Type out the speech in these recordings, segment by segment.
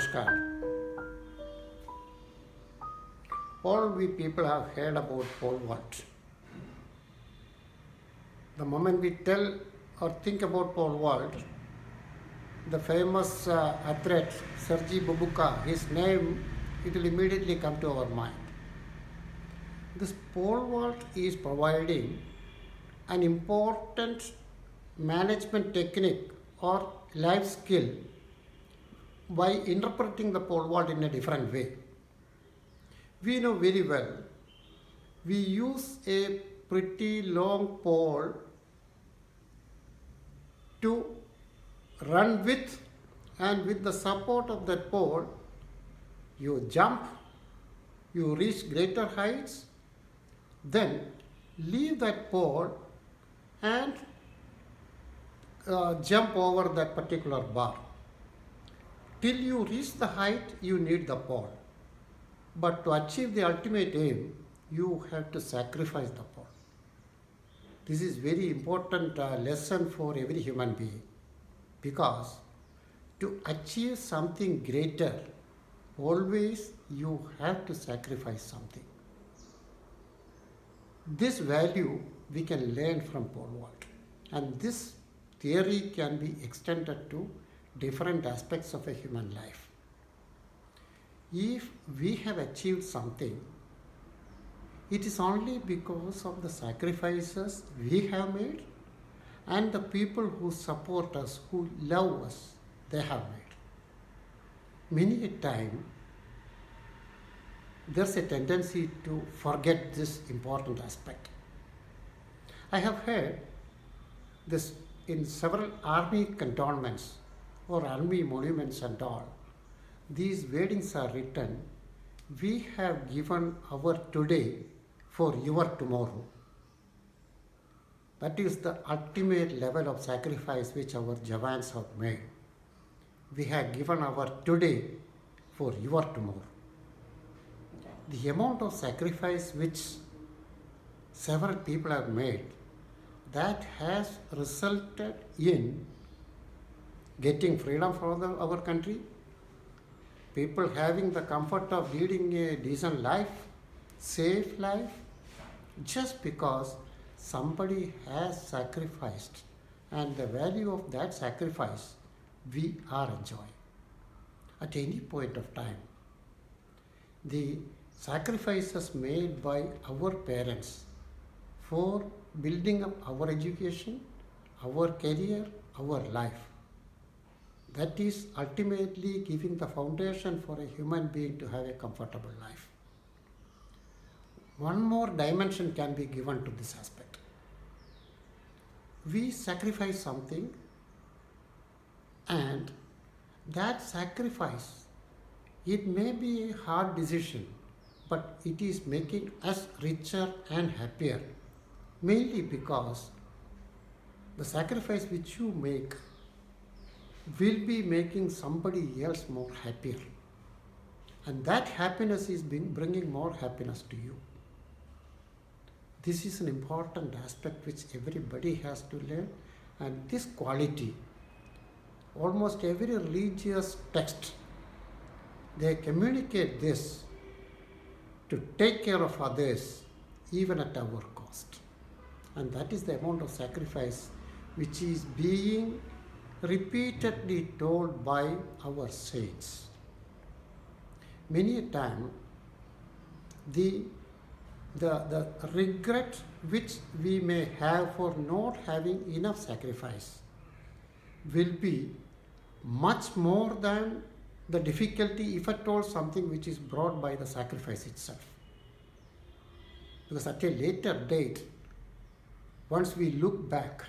Namaskar. All we people have heard about pole vault. The moment we tell or think about pole vault, the famous athlete Sergei Bubka, his name, it will immediately come to our mind. This pole vault is providing an important management technique or life skill by interpreting the pole vault in a different way. We know very well we use a pretty long pole to run with, and with the support of that pole you jump, you reach greater heights, then leave that pole and jump over that particular bar. Till you reach the height, you need the pole. But to achieve the ultimate aim, you have to sacrifice the pole. This is very important lesson for every human being, because to achieve something greater, always you have to sacrifice something. This value we can learn from pole vault, and this theory can be extended to different aspects of a human life. If we have achieved something, it is only because of the sacrifices we have made and the people who support us, who love us, they have made. Many a time, there's a tendency to forget this important aspect. I have heard this in several army cantonments or army monuments and all. These wordings are written, "We have given our today for your tomorrow." That is the ultimate level of sacrifice which our Jawans have made. We have given our today for your tomorrow. The amount of sacrifice which several people have made, that has resulted in getting freedom for our country, people having the comfort of leading a decent life, safe life, just because somebody has sacrificed, and the value of that sacrifice we are enjoying. At any point of time, the sacrifices made by our parents for building up our education, our career, our life, that is ultimately giving the foundation for a human being to have a comfortable life. One more dimension can be given to this aspect. We sacrifice something, and that sacrifice, it may be a hard decision, but it is making us richer and happier, mainly because the sacrifice which you make will be making somebody else more happier, and that happiness is bringing more happiness to you. This is an important aspect which everybody has to learn, and this quality, almost every religious text, they communicate this, to take care of others even at our cost. And that is the amount of sacrifice which is being repeatedly told by our saints. Many a time, the regret which we may have for not having enough sacrifice will be much more than the difficulty, if at all, something which is brought by the sacrifice itself. Because at a later date, once we look back,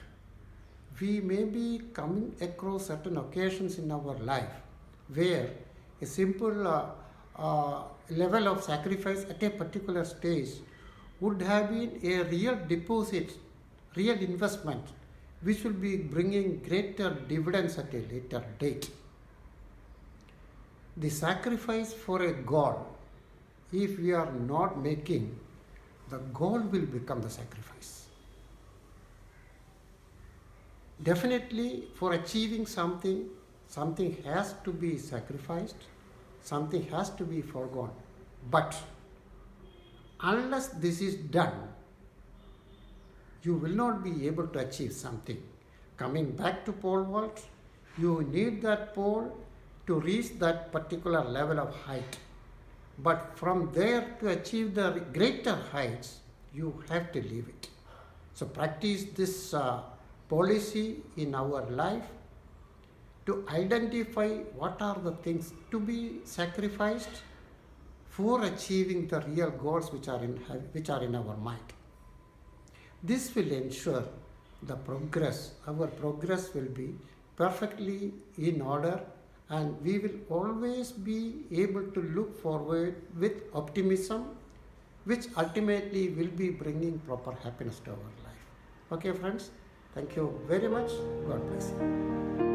we may be coming across certain occasions in our life where a simple level of sacrifice at a particular stage would have been a real deposit, real investment, which will be bringing greater dividends at a later date. The sacrifice for a goal, if we are not making, the goal will become the sacrifice. Definitely, for achieving something has to be sacrificed, something has to be foregone. But unless this is done, you will not be able to achieve something. Coming back to pole vault, you need that pole to reach that particular level of height. But from there to achieve the greater heights, you have to leave it. So practice this policy in our life to identify what are the things to be sacrificed for achieving the real goals which are in our mind. This will ensure the progress. Our progress will be perfectly in order, and we will always be able to look forward with optimism, which ultimately will be bringing proper happiness to our life. Okay, friends, thank you very much. God bless you.